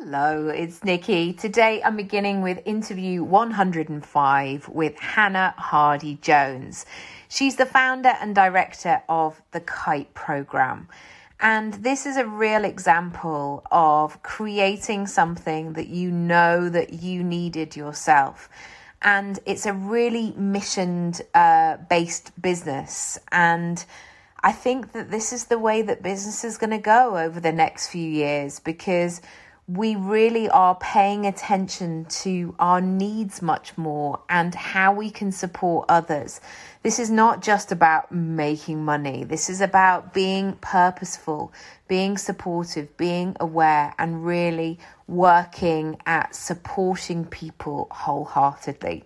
Hello, it's Nikki. Today I'm beginning with interview 105 with Hannah Hardy-Jones. She's the founder and director of the Kite program. And this is a real example of creating something that you know that you needed yourself. And it's a really mission-based business. And I think that this is the way that business is going to go over the next few years, because we really are paying attention to our needs much more and how we can support others. This is not just about making money. This is about being purposeful, being supportive, being aware, and really working at supporting people wholeheartedly.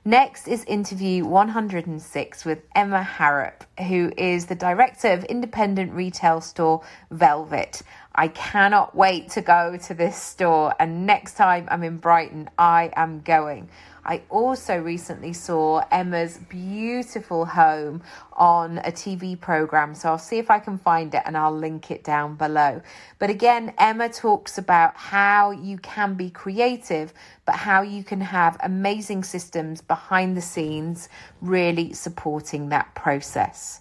Next is interview 106 with Emma Harop, who is the director of independent retail store Velvet. I cannot wait to go to this store, and next time I'm in Brighton, I am going. I also recently saw Emma's beautiful home on a TV program, so I'll see if I can find it and I'll link it down below. But again, Emma talks about how you can be creative, but how you can have amazing systems behind the scenes, really supporting that process.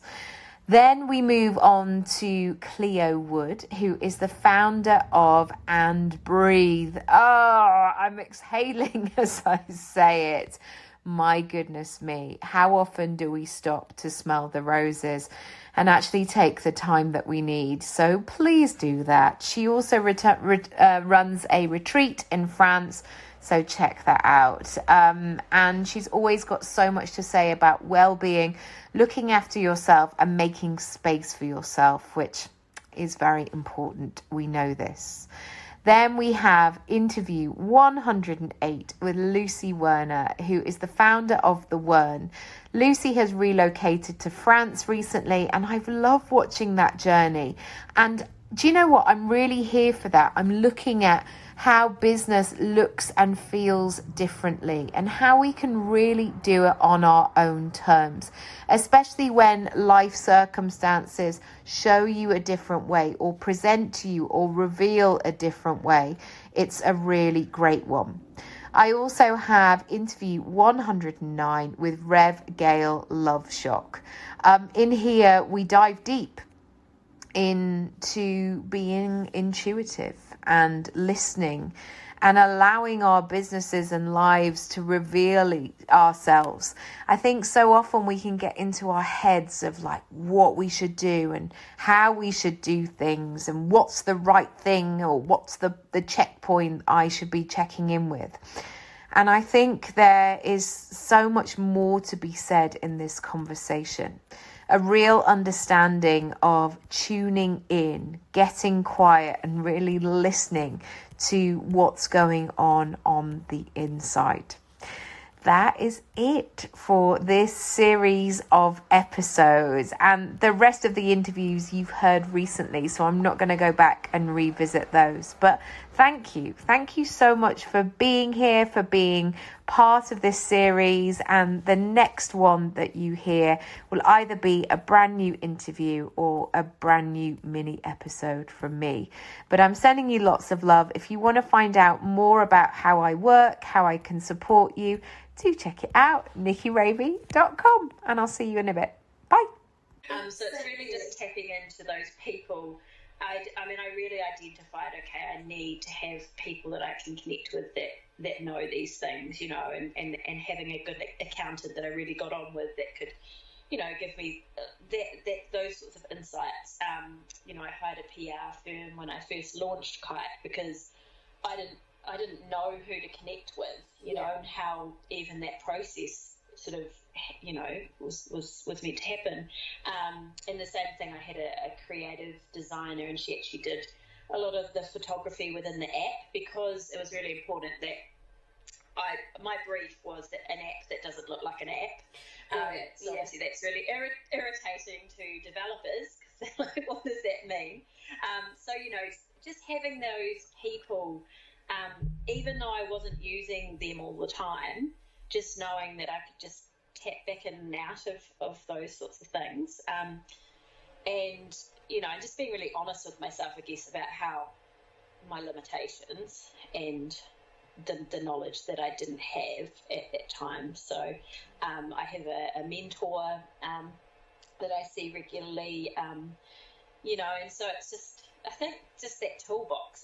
Then we move on to Cleo Wood, who is the founder of And Breathe. Oh, I'm exhaling as I say it. My goodness me. How often do we stop to smell the roses and actually take the time that we need? So please do that. She also runs a retreat in France, so check that out. And she's always got so much to say about well-being, looking after yourself and making space for yourself, which is very important. We know this. Then we have interview 108 with Lucy Werner, who is the founder of The Wern. Lucy has relocated to France recently, and I've loved watching that journey. And do you know what? I'm really here for that. I'm looking at how business looks and feels differently and how we can really do it on our own terms, especially when life circumstances show you a different way or present to you or reveal a different way. It's a really great one. I also have interview 109 with Rev Gail Love-Schock. In here, we dive deep into being intuitive and listening and allowing our businesses and lives to reveal ourselves. I think so often we can get into our heads of like what we should do and how we should do things and what's the right thing or what's the checkpoint I should be checking in with. And I think there is so much more to be said in this conversation. A real understanding of tuning in, getting quiet and really listening to what's going on the inside. That is it for this series of episodes, and the rest of the interviews you've heard recently, so I'm not going to go back and revisit those. But thank you so much for being here, for being part of this series, and the next one that you hear will either be a brand new interview or a brand new mini episode from me. But I'm sending you lots of love. If you want to find out more about how I work, how I can support you, do check it out, nikkiravy.com, and I'll see you in a bit. Bye. So it's really just tapping into those people. I really identified, okay, I need to have people that I can connect with that know these things, and having a good accountant that I really got on with that could, give me those sorts of insights. I hired a PR firm when I first launched Kite because I didn't know who to connect with, and how even that process sort of, was meant to happen. And the same thing, I had a creative designer, and she actually did a lot of the photography within the app because it was really important that my brief was that an app that doesn't look like an app. So obviously that's really irritating to developers because they're like, what does that mean? So, just having those people, even though I wasn't using them all the time, just knowing that I could just tap back in and out of those sorts of things. And, just being really honest with myself, I guess, about how my limitations and the knowledge that I didn't have at that time. So I have a mentor that I see regularly, you know, and so it's just, I think, just that toolbox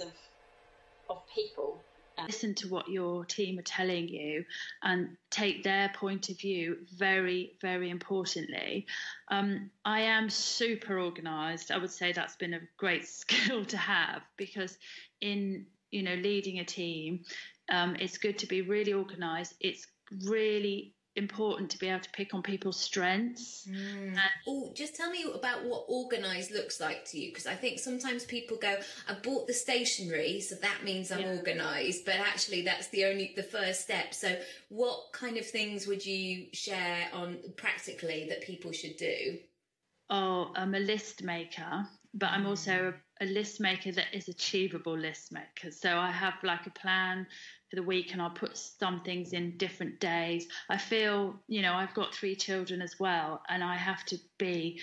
of people. Listen to what your team are telling you and take their point of view very, very importantly. I am super organised. I would say that's been a great skill to have, because in, you know, leading a team, it's good to be really organised. It's really important to be able to pick on people's strengths. Just tell me about what organised looks like to you, because I think sometimes people go, I bought the stationery, so that means I'm organised, but actually that's the first step. So what kind of things would you share on practically that people should do? Oh, I'm a list maker, but I'm also a list maker that is achievable list maker. So I have like a plan for the week, and I'll put some things in different days. I feel, you know, I've got 3 children as well, and I have to be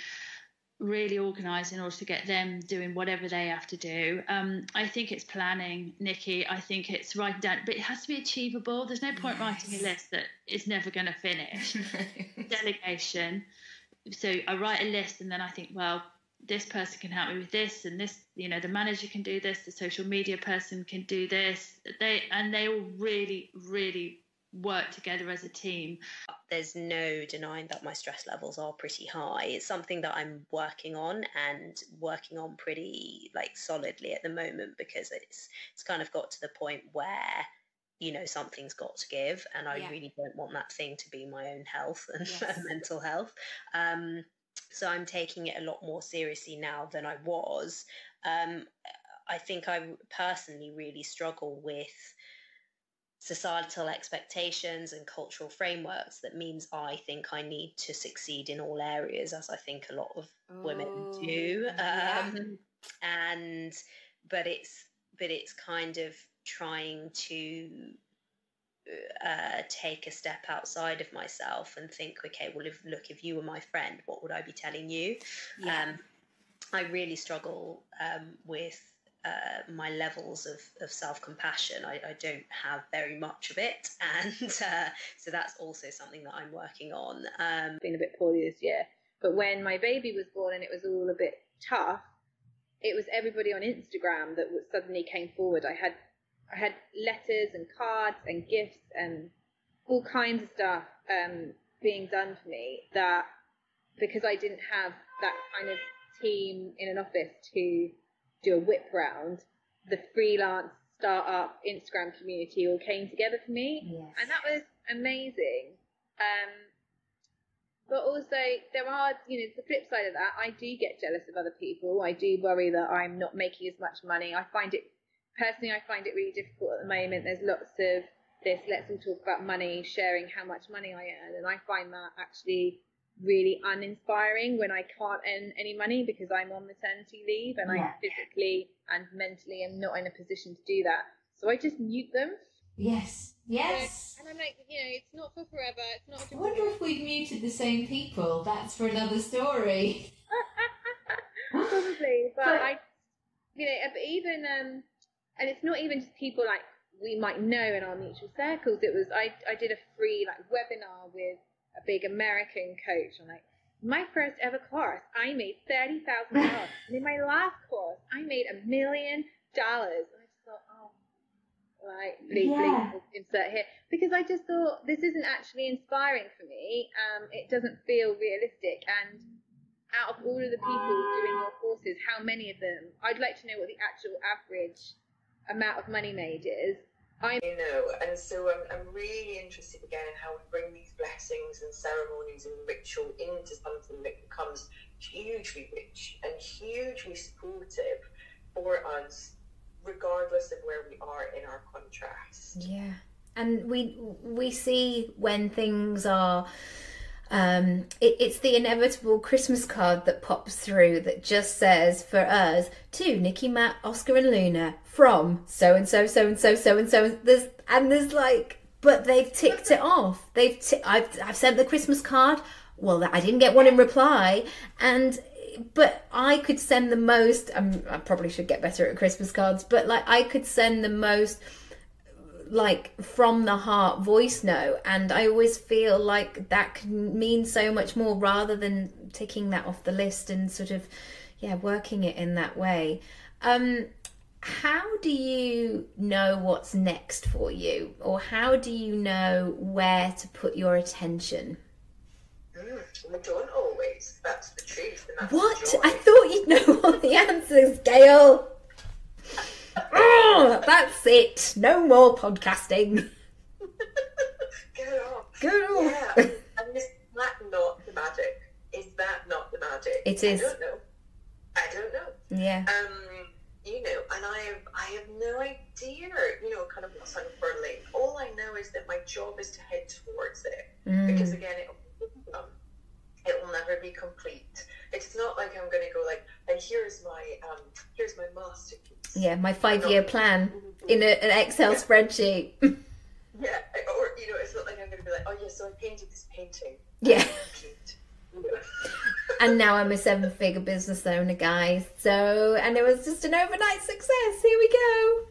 really organised in order to get them doing whatever they have to do. I think it's planning, Nikki. I think it's writing down, but it has to be achievable. There's no point writing a list that is never going to finish. Delegation. So I write a list, and then I think, well, this person can help me with this, and this, you know, the manager can do this, the social media person can do this. They all really, really work together as a team. There's no denying that my stress levels are pretty high. It's something that I'm working on pretty like solidly at the moment, because it's kind of got to the point where, you know, something's got to give, and I really don't want that thing to be my own health and mental health. So I'm taking it a lot more seriously now than I was. I think I personally really struggle with societal expectations and cultural frameworks that means I think I need to succeed in all areas, as I think a lot of women do. But it's kind of trying to take a step outside of myself and think, okay, well, if you were my friend, what would I be telling you? I really struggle with my levels of self-compassion. I don't have very much of it, and so that's also something that I'm working on. Been a bit poorly this year, but when my baby was born and it was all a bit tough, it was everybody on Instagram that suddenly came forward. I had letters and cards and gifts and all kinds of stuff being done for me, that because I didn't have that kind of team in an office to do a whip round, the freelance startup Instagram community all came together for me. And that was amazing. But also there are, you know, the flip side of that, I do get jealous of other people. I do worry that I'm not making as much money. I find it really difficult at the moment. There's lots of this, let's all talk about money, sharing how much money I earn. And I find that actually really uninspiring when I can't earn any money because I'm on maternity leave, and I physically and mentally am not in a position to do that. So I just mute them. Yes. And I'm like, you know, it's not for forever. It's not. I wonder if we've muted the same people. That's for another story. Probably, but I, you know, even and it's not even just people like we might know in our mutual circles. It was I did a free like webinar with a big American coach. I'm like, my first ever course, I made $30,000, and in my last course, I made $1 million. And I just thought, oh, right, please insert here, because I just thought this isn't actually inspiring for me. It doesn't feel realistic. And out of all of the people doing your courses, how many of them? I'd like to know what the actual average amount of money made is. You know, and so I'm really interested again in how we bring these blessings and ceremonies and ritual into something that becomes hugely rich and hugely supportive for us, regardless of where we are in our contrast. Yeah, and we see when things are. It's the inevitable Christmas card that pops through that just says, for us, to Nikki, Matt, Oscar and Luna, from so and so, so and so, so and so. There's like, but they've ticked it off. I've sent the Christmas card. Well, I didn't get one in reply, and but I could send the most, I probably should get better at Christmas cards, but like I could send the most like from the heart voice note, and I always feel like that can mean so much more rather than ticking that off the list and sort of working it in that way. How do you know what's next for you, or how do you know where to put your attention? We don't always. That's the truth. And that's What? the joy. I thought you'd know all the answers, Gail. Oh, that's it. No more podcasting. Get off. Get off. Yeah. And is that not the magic? Is that not the magic? It is. I don't know. Yeah. And I have no idea, kind of what's unfurling. All I know is that my job is to head towards it. Because again, it will never be complete. It's not like I'm going to go like, and here's my masterpiece. Yeah, my 5-year plan in an Excel spreadsheet. Yeah, or it's not like I'm going to be like, oh yeah, so I painted this painting. Yeah. And now I'm a 7-figure business owner, guys. And it was just an overnight success. Here we go.